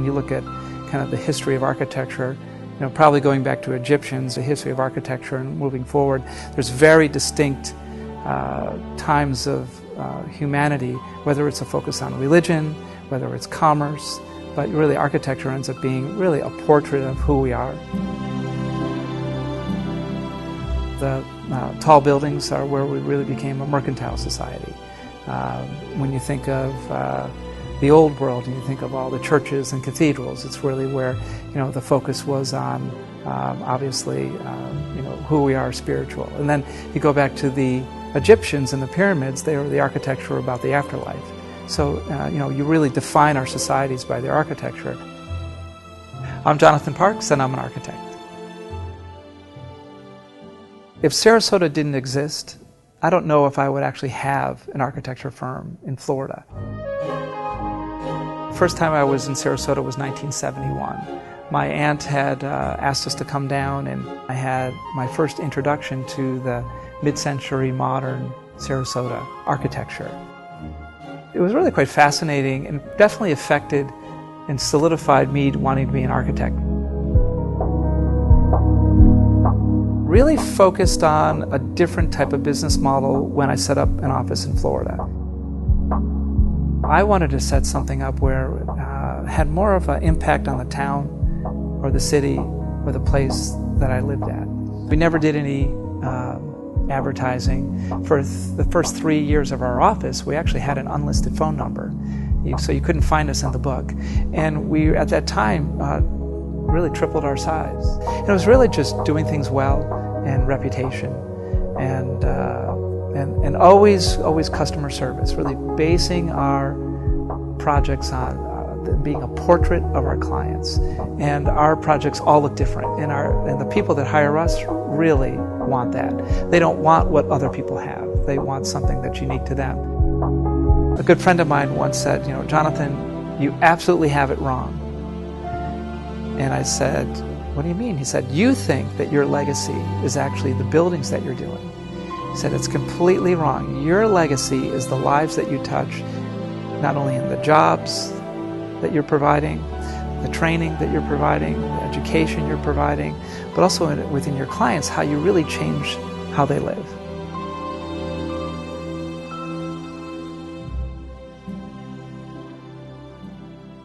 you look at kind of the history of architecture, probably going back to Egyptians, the history of architecture and moving forward, there's very distinct times of humanity, whether it's a focus on religion, whether it's commerce, but really architecture ends up being really a portrait of who we are. The tall buildings are where we really became a mercantile society. When you think of the old world and you think of all the churches and cathedrals, it's really where the focus was on obviously who we are spiritual. And then you go back to the Egyptians and the pyramids, they were the architecture about the afterlife. So you really define our societies by their architecture. I'm Jonathan Parks and I'm an architect. If Sarasota didn't exist, I don't know if I would actually have an architecture firm in Florida. First time I was in Sarasota was 1971. My aunt had asked us to come down, and I had my first introduction to the mid-century modern Sarasota architecture. It was really quite fascinating and definitely affected and solidified me wanting to be an architect. Really focused on a different type of business model when I set up an office in Florida. I wanted to set something up where it had more of an impact on the town or the city or the place that I lived at. We never did any advertising. For the first 3 years of our office, we actually had an unlisted phone number, so you couldn't find us in the book. And we, at that time, really tripled our size. And it was really just doing things well and reputation, and always customer service. Really basing our projects on being a portrait of our clients. And our projects all look different, and the people that hire us really want that. They don't want what other people have. They want something that's unique to them. A good friend of mine once said, Jonathan, you absolutely have it wrong. And I said, what do you mean? He said, you think that your legacy is actually the buildings that you're doing. He said, it's completely wrong. Your legacy is the lives that you touch, not only in the jobs that you're providing, the training that you're providing, the education you're providing, but also within your clients, how you really change how they live.